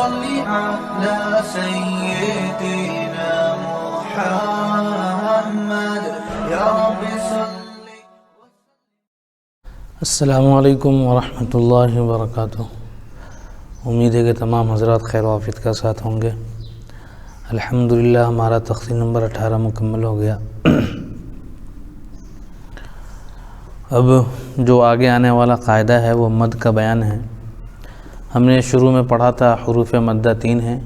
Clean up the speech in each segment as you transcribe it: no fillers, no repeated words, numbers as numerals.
صل على سيدنا محمد يا رب صل. السلام علیکم ورحمۃ اللہ وبرکاتہ. امید ہے کہ تمام حضرات خیر و عافیت کا ساتھ ہوں گے. الحمدللہ ہمارا تقسیم نمبر 18 مکمل ہو گیا. اب جو آگے آنے والا قاعدہ ہے وہ مد کا بیان ہے. ہم نے شروع میں پڑھا تھا حروف مدہ 3 ہیں: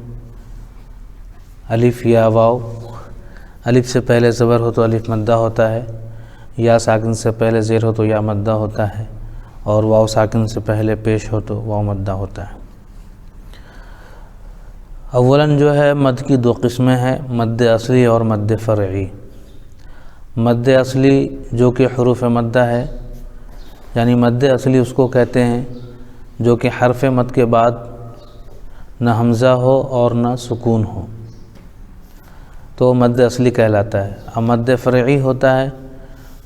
الف، یا، واو. الف سے پہلے زبر ہو تو الف مدہ ہوتا ہے، یا ساکن سے پہلے زیر ہو تو یا مدہ ہوتا ہے، اور واو ساکن سے پہلے پیش ہو تو واو مدہ ہوتا ہے. اولاً جو ہے مد کی 2 قسمیں ہیں: مد اصلی اور مد فرعی. مد اصلی جو کہ حروف مدہ ہے، یعنی مد اصلی اس کو کہتے ہیں جو کہ حرف مد کے بعد نہ حمزہ ہو اور نہ سکون ہو، تو مد اصلی کہلاتا ہے. اب مد فرعی ہوتا ہے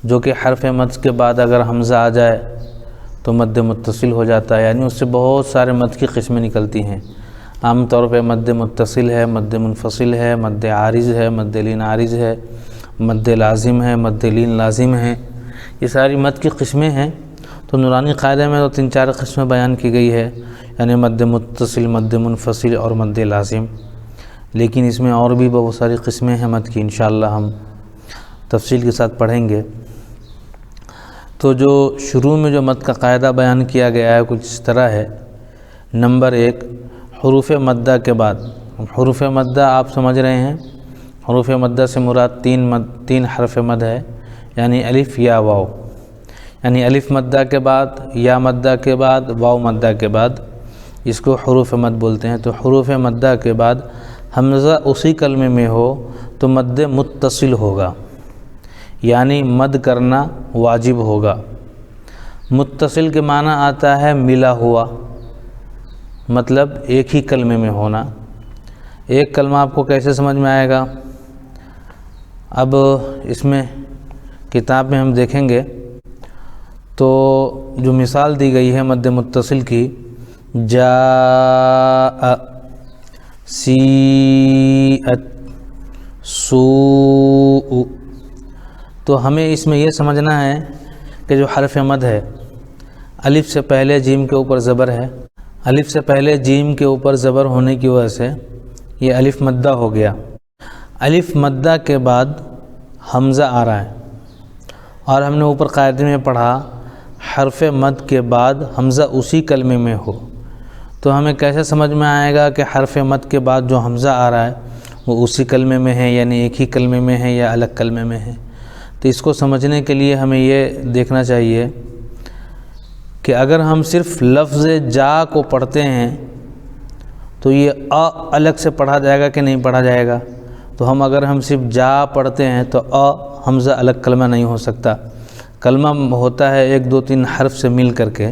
جو کہ حرف مد کے بعد اگر حمزہ آ جائے تو مد متصل ہو جاتا ہے، یعنی اس سے بہت سارے مد کی قسمیں نکلتی ہیں. عام طور پہ مد متصل ہے، مد منفصل ہے، مد عارض ہے، مد لین عارض ہے، مد لازم ہے، مد لین لازم ہے. یہ ساری مد کی قسمیں ہیں. تو نورانی قاعدے میں تو 3-4 قسمیں بیان کی گئی ہے، یعنی مد متصل، مد منفصل اور مد لازم. لیکن اس میں اور بھی بہت ساری قسمیں ہیں مد کی، انشاءاللہ ہم تفصیل کے ساتھ پڑھیں گے. تو جو شروع میں جو مد کا قاعدہ بیان کیا گیا ہے کچھ اس طرح ہے. نمبر 1، حروف مدہ کے بعد. حروف مدہ آپ سمجھ رہے ہیں، حروف مدہ سے مراد 3 حرف مد ہے، یعنی الف، یا، واو. یعنی الف مدہ کے بعد، یا مدہ کے بعد، واو مدہ کے بعد، اس کو حروف مد بولتے ہیں. تو حروف مدہ کے بعد حمزہ اسی کلمے میں ہو تو مد متصل ہوگا، یعنی مد کرنا واجب ہوگا. متصل کے معنی آتا ہے ملا ہوا، مطلب ایک ہی کلمے میں ہونا. ایک کلمہ آپ کو کیسے سمجھ میں آئے گا؟ اب اس میں کتاب میں ہم دیکھیں گے تو جو مثال دی گئی ہے مد متصل کی، جاء، سیئت، سوء، تو ہمیں اس میں یہ سمجھنا ہے کہ جو حرف مد ہے، الف سے پہلے جیم کے اوپر زبر ہے. الف سے پہلے جیم کے اوپر زبر ہونے کی وجہ سے یہ الف مدہ ہو گیا. الف مدہ کے بعد حمزہ آ رہا ہے، اور ہم نے اوپر قاعدے میں پڑھا حرف مد کے بعد حمزہ اسی کلمے میں ہو. تو ہمیں کیسے سمجھ میں آئے گا کہ حرف مد کے بعد جو حمزہ آ رہا ہے وہ اسی کلمے میں ہے، یعنی ایک ہی کلمے میں ہے یا الگ کلمے میں ہے؟ تو اس کو سمجھنے کے لیے ہمیں یہ دیکھنا چاہیے کہ اگر ہم صرف لفظ جا کو پڑھتے ہیں تو یہ الگ سے پڑھا جائے گا کہ نہیں پڑھا جائے گا؟ تو اگر ہم صرف جا پڑھتے ہیں تو حمزہ الگ کلمہ نہیں ہو سکتا. کلمہ ہوتا ہے 1 2 3 حرف سے مل کر کے،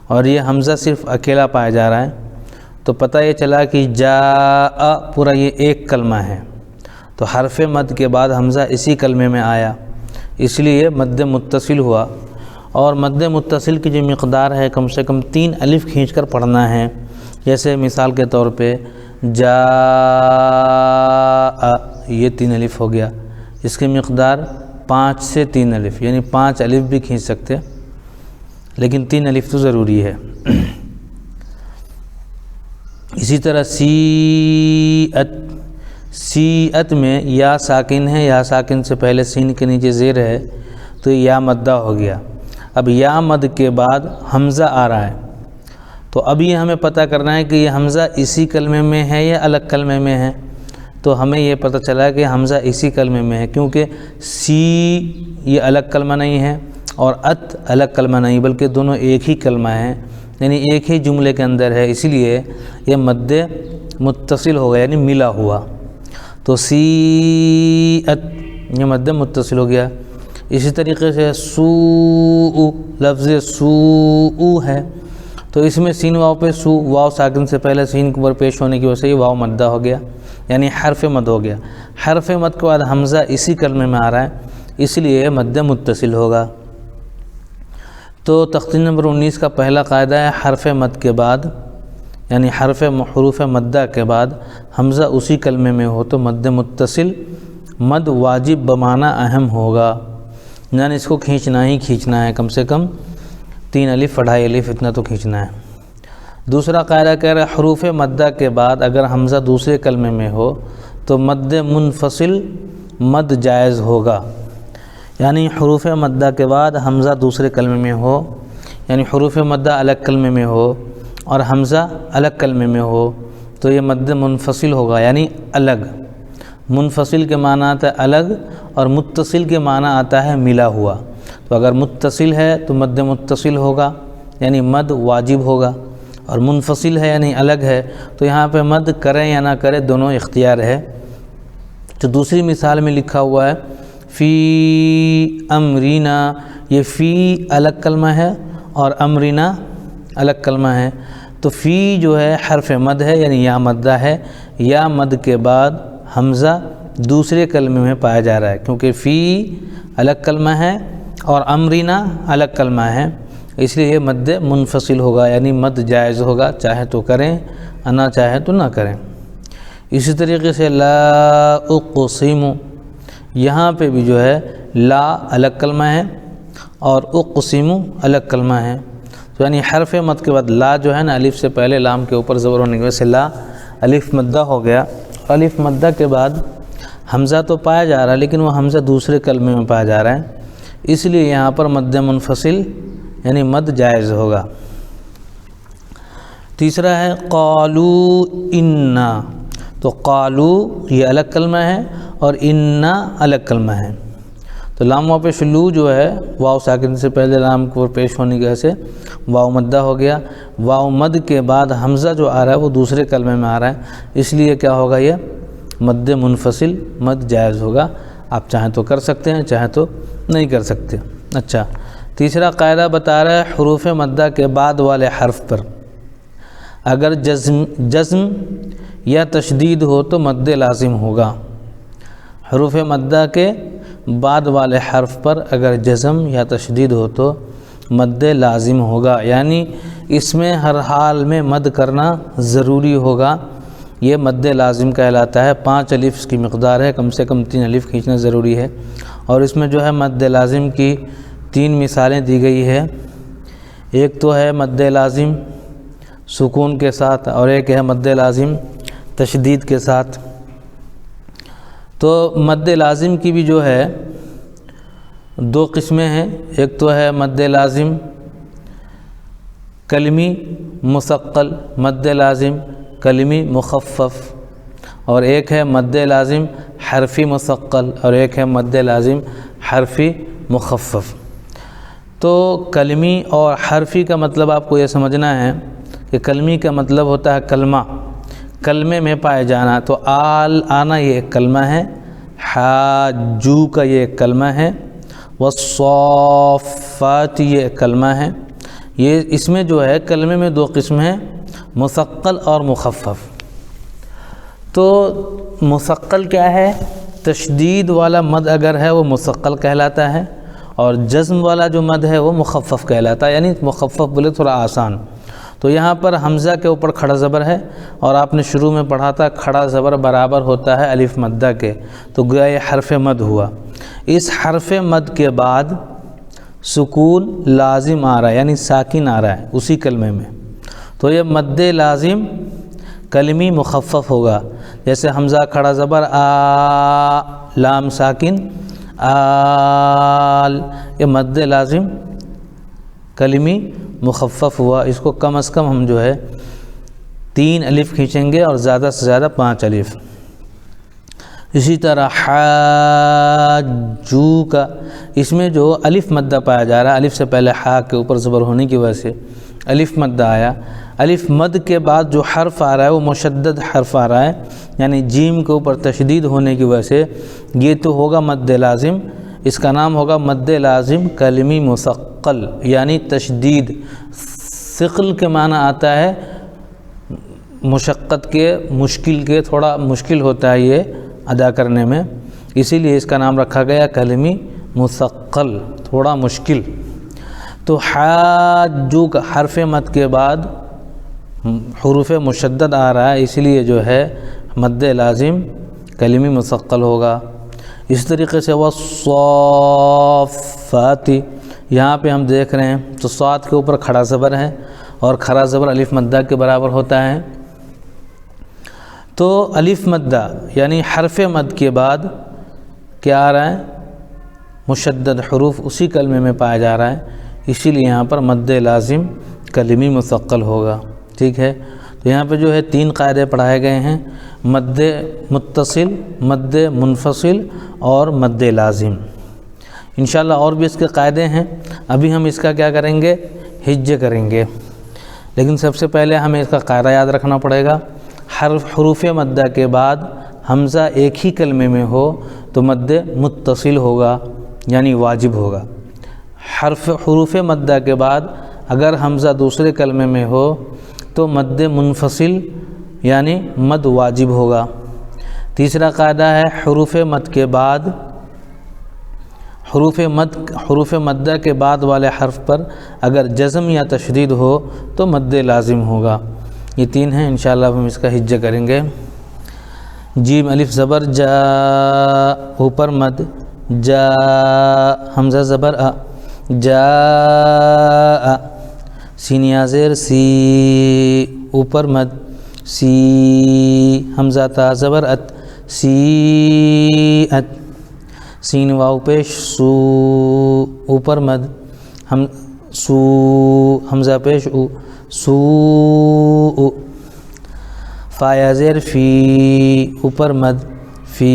اور یہ حمزہ صرف اکیلا پایا جا رہا ہے. تو پتہ یہ چلا کہ جا پورا یہ ایک کلمہ ہے. تو حرف مد کے بعد حمزہ اسی کلمے میں آیا، اس لیے مد متصل ہوا. اور مد متصل کی جو مقدار ہے کم سے کم 3 الف کھینچ کر پڑھنا ہے. جیسے مثال کے طور پہ جاء، یہ 3 الف ہو گیا. اس کی مقدار 5 سے 3 الف، یعنی 5 الف بھی کھینچ سکتے، لیکن 3 الف تو ضروری ہے. اسی طرح سیئت، سیئت میں یا ساکن ہے، یا ساکن سے پہلے سین کے نیچے زیر ہے تو یا مدہ ہو گیا. اب یا مد کے بعد حمزہ آ رہا ہے، تو اب یہ ہمیں پتہ کرنا ہے کہ یہ حمزہ اسی کلمے میں ہے یا الگ کلمے میں ہے. تو ہمیں یہ پتہ چلا کہ حمزہ اسی کلمے میں ہے، کیونکہ سی یہ الگ کلمہ نہیں ہے اور ات الگ کلمہ نہیں، بلکہ دونوں ایک ہی کلمہ ہیں، یعنی ایک ہی جملے کے اندر ہے. اسی لیے یہ مد متصل ہو گیا، یعنی ملا ہوا. تو سیئت یہ مد متصل ہو گیا. اسی طریقے سے سوء، لفظ سوء ہے تو اس میں سین واو پہ سو، واو ساکن سے پہلے سین کے اوپر پیش ہونے کی وجہ سے یہ واو مدہ ہو گیا، یعنی حرف مد ہو گیا. حرف مد کے بعد حمزہ اسی کلمے میں آ رہا ہے، اس لیے مد متصل ہوگا. تو تختی نمبر 19 کا پہلا قاعدہ ہے حرف مد کے بعد یعنی حروف مدہ کے بعد حمزہ اسی کلمے میں ہو تو مد متصل مد واجب بمعنی اہم ہوگا، یعنی اس کو کھینچنا ہی کھینچنا ہے، کم سے کم 3 الف 2.5 الف اتنا تو کھینچنا ہے۔ دوسرا قاعدہ کہہ رہا ہے حروف مدہ کے بعد اگر حمزہ دوسرے کلمے میں ہو تو مد منفصل مد جائز ہوگا، یعنی حروف مدہ کے بعد حمزہ دوسرے کلمے میں ہو، یعنی حروف مدہ الگ کلمے میں ہو اور حمزہ الگ کلمے میں ہو تو یہ مد منفصل ہوگا، یعنی الگ۔ منفصل کے معنی آتا ہے الگ اور متصل کے معنی آتا ہے ملا ہوا، تو اگر متصل ہے تو مد متصل ہوگا یعنی مد واجب ہوگا، اور منفصل ہے یعنی الگ ہے تو یہاں پہ مد کریں یا نہ کریں دونوں اختیار ہے۔ تو دوسری مثال میں لکھا ہوا ہے فی امرینا، یہ فی الگ کلمہ ہے اور امرینا الگ کلمہ ہے، تو فی جو ہے حرف مد ہے یعنی یا مدہ ہے، یا مد کے بعد حمزہ دوسرے کلمے میں پایا جا رہا ہے، کیونکہ فی الگ کلمہ ہے اور امرینا الگ کلمہ ہے، اس لیے یہ مد منفصل ہوگا یعنی مد جائز ہوگا، چاہے تو کریں نہ چاہے تو نہ کریں۔ اسی طریقے سے لا اقسم، یہاں پہ بھی جو ہے لا الگ کلمہ ہے اور اقسم الگ کلمہ ہے، تو یعنی حرف مد کے بعد لا جو ہے نا الف سے پہلے لام کے اوپر زبر ہونے کی وجہ سے لا الف مدہ ہو گیا، الف مدہ کے بعد حمزہ تو پایا جا رہا ہے لیکن وہ حمزہ دوسرے کلمے میں پایا جا رہا ہے، اس لیے یہاں پر مد منفصل یعنی مد جائز ہوگا۔ تیسرا ہے قالو انا، تو قالو یہ الگ کلمہ ہے اور انا الگ کلمہ ہے، تو لام واو پیش لو جو ہے واو ساکن سے پہلے لام کو پیش ہونے کی وجہ سے واو مدہ ہو گیا، واو مد کے بعد حمزہ جو آ رہا ہے وہ دوسرے کلمے میں آ رہا ہے، اس لیے کیا ہوگا یہ مد منفصل مد جائز ہوگا، آپ چاہیں تو کر سکتے ہیں چاہیں تو نہیں کر سکتے۔ اچھا، تیسرا قاعدہ بتا رہا ہے حروف مدہ کے بعد والے حرف پر اگر جزم یا تشدید ہو تو مد لازم ہوگا، حروف مدہ کے بعد والے حرف پر اگر جزم یا تشدید ہو تو مد لازم ہوگا، یعنی اس میں ہر حال میں مد کرنا ضروری ہوگا، یہ مد لازم کہلاتا ہے۔ 5 الف اس کی مقدار ہے، کم سے کم 3 الف کھینچنا ضروری ہے، اور اس میں جو ہے مد لازم کی 3 مثالیں دی گئی ہے، ایک تو ہے مد لازم سکون کے ساتھ اور ایک ہے مد لازم تشدید کے ساتھ۔ تو مد لازم کی بھی جو ہے 2 قسمیں ہیں، ایک تو ہے مد لازم کلمی مثقل، مد لازم کلمی مخفف، اور ایک ہے مد لازم حرفی مثقل اور ایک ہے مد لازم حرفی مخفف۔ تو کلمی اور حرفی کا مطلب آپ کو یہ سمجھنا ہے کہ کلمی کا مطلب ہوتا ہے کلمہ، کلمے میں پائے جانا، تو آل آنا یہ ایک کلمہ ہے، حاجو کا یہ ایک کلمہ ہے، والصافات یہ ایک کلمہ ہے، یہ اس میں جو ہے کلمے میں 2 قسم ہیں، مثقل اور مخفف۔ تو مثقل کیا ہے؟ تشدید والا مد اگر ہے وہ مثقل کہلاتا ہے، اور جزم والا جو مد ہے وہ مخفف کہلاتا ہے، یعنی مخفف بولے تھوڑا آسان۔ تو یہاں پر حمزہ کے اوپر کھڑا زبر ہے، اور آپ نے شروع میں پڑھا تھا کھڑا زبر برابر ہوتا ہے الف مدہ کے، تو گویا یہ حرف مد ہوا۔ اس حرف مد کے بعد سکون لازم آ رہا ہے، یعنی ساکن آ رہا ہے اسی کلمے میں، تو یہ مد لازم کلمی مخفف ہوگا، جیسے حمزہ کھڑا زبر آ، لام ساکن آل، یہ مد لازم کلمی مخفف ہوا، اس کو کم از کم ہم جو ہے 3 الف کھینچیں گے اور زیادہ سے زیادہ 5 الف۔ اسی طرح حاجو کا، اس میں جو الف مدہ پایا جا رہا ہے، الف سے پہلے حا کے اوپر زبر ہونے کی وجہ سے الف مدہ آیا، الف مد کے بعد جو حرف آ رہا ہے وہ مشدد حرف آ رہا ہے، یعنی جیم کے اوپر تشدید ہونے کی وجہ سے یہ تو ہوگا مد لازم، اس کا نام ہوگا مد لازم کلمی مثقل، یعنی تشدید، ثقل کے معنی آتا ہے مشقت کے، مشکل کے، تھوڑا مشکل ہوتا ہے یہ ادا کرنے میں، اسی لیے اس کا نام رکھا گیا کلمی مثقل، تھوڑا مشکل۔ تو حاجو کا حرف مد کے بعد حروف مشدد آ رہا ہے، اس لیے جو ہے مد لازم کلمی مثقل ہوگا۔ اس طریقے سے والصافات، یہاں پہ ہم دیکھ رہے ہیں تو صاد کے اوپر کھڑا زبر ہے اور کھڑا زبر الف مدہ کے برابر ہوتا ہے، تو الف مدہ یعنی حرف مد کے بعد کیا آ رہا ہے؟ مشدد حروف اسی کلمے میں پایا جا رہا ہے، اسی لیے یہاں پر مد لازم کلمی مثقل ہوگا۔ ٹھیک ہے، تو یہاں پہ جو ہے 3 قاعدے پڑھائے گئے ہیں، مد متصل، مد منفصل اور مد لازم۔ انشاءاللہ اور بھی اس کے قاعدے ہیں، ابھی ہم اس کا کیا کریں گے؟ ہجے کریں گے، لیکن سب سے پہلے ہمیں اس کا قاعدہ یاد رکھنا پڑے گا۔ حروف مدہ کے بعد حمزہ ایک ہی کلمے میں ہو تو مد متصل ہوگا یعنی واجب ہوگا۔ حروف مدہ کے بعد اگر حمزہ دوسرے کلمے میں ہو تو مد منفصل یعنی مد واجب ہوگا۔ تیسرا قاعدہ ہے حروف مد کے بعد حروف مدہ کے بعد والے حرف پر اگر جزم یا تشدید ہو تو مد لازم ہوگا۔ یہ 3 ہیں، انشاءاللہ ہم اس کا ہجہ کریں گے۔ جیم الف زبر جا، اوپر مد، جا حمزہ زبر ا، جا سین یا زیر سی، اوپر مد، سی حمزہ تا زبر ات، سی ات سین واو پیش سو، اوپر مد، سو حمزہ پیش او، سو فا یا زیر فی، اوپر مد، فی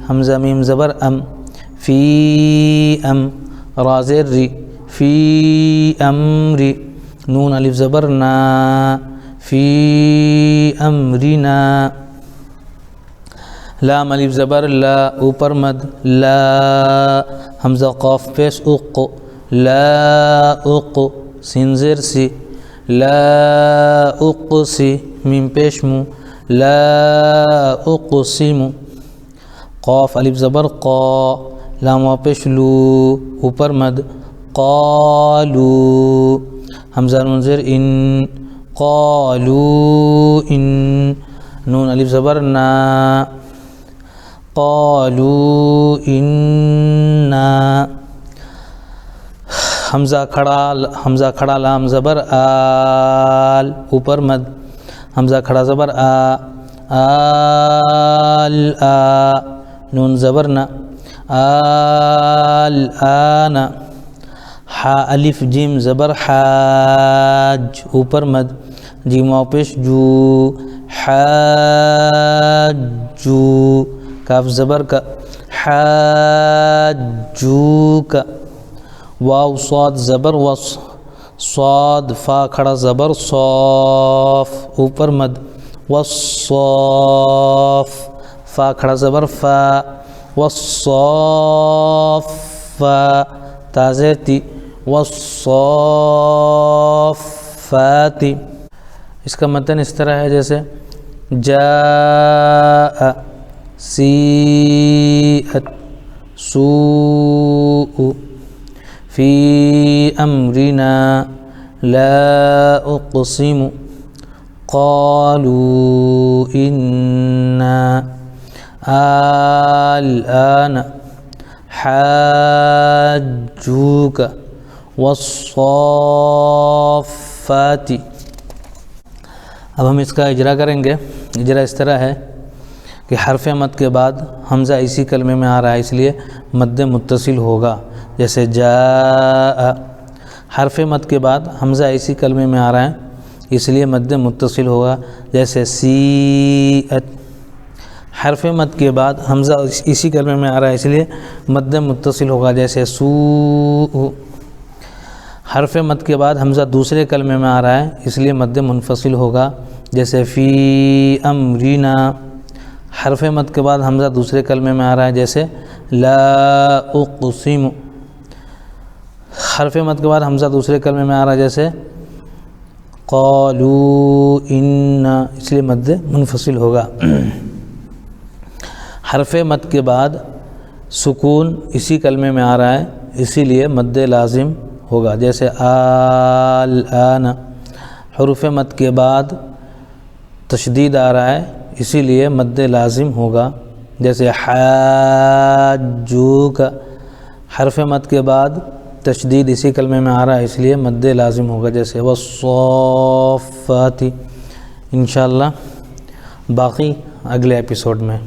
حمزہ میم زبر ام، فی ام را زیر ری، فی امری نون الف زبر نا، فی امرنا لام الف زبر لا، اوپر مد، لا حمزہ قاف پیش اق، لا اق سین زیر سی، لا اقسی میم پیش مو، لا اقسم قاف الف زبر قا، لام واو پیش لو، اوپر مد، قالو حمزہ نون زیر ان، قالو ان نون الف زبر نا، قالو اننا حمزہ کھڑا لام زبر آل، اوپر مد، حمزہ کھڑا زبر آ، آل آ نون زبر نا، آل آنا حا الف جیم زبر حاج، اوپر مد، جیم واو پیش جو، حاجو کاف زبر کا، حاجوک واو صاد زبر وص، صاد فا کھڑا زبر صاف، اوپر مد، والصاف فا کھڑا زبر فا، والصافا تا زیر تی، والصافات۔ اس کا متن اس طرح ہے جیسے جاء، سیئت، سوء، فی امرنا، لا اقسم، قالوا انا، الآن، حاجوک، والصافات۔ اب ہم اس کا اجرا کریں گے۔ اجرا اس طرح ہے کہ حرف مد کے بعد حمزہ اسی کلمے میں آ رہا ہے، اس لیے مد متصل ہوگا، جیسے جاء۔ حرف مد کے بعد حمزہ اسی کلمے میں آ رہا ہے، اس لیے مد متصل ہوگا، جیسے سیئت۔ حرف مد کے بعد حمزہ اسی کلمے میں آ رہا ہے، اس لیے مد متصل ہوگا، جیسے سوء۔ حرف مد کے بعد حمزہ دوسرے کلمے میں آ رہا ہے، اس لیے مد منفصل ہوگا، جیسے فی امرنا۔ حرف مد کے بعد حمزہ دوسرے کلمے میں آ رہا ہے، جیسے لا اقسم۔ حرف مد کے بعد حمزہ دوسرے کلمے میں آ رہا ہے، جیسے قالوا انا، اس لیے مد منفصل ہوگا۔ حرف مد کے بعد سکون اسی کلمے میں آ رہا ہے، اسی لیے مد لازم ہوگا، جیسے الآن۔ حروف مد کے بعد تشدید آ رہا ہے، اسی لیے مد لازم ہوگا. جیسے حاجوک، حرف مد کے بعد تشدید اسی کلمے میں آ رہا ہے، اس لیے مد لازم ہوگا. جیسے والصافات. انشاءاللہ باقی اگلے ایپیسوڈ میں.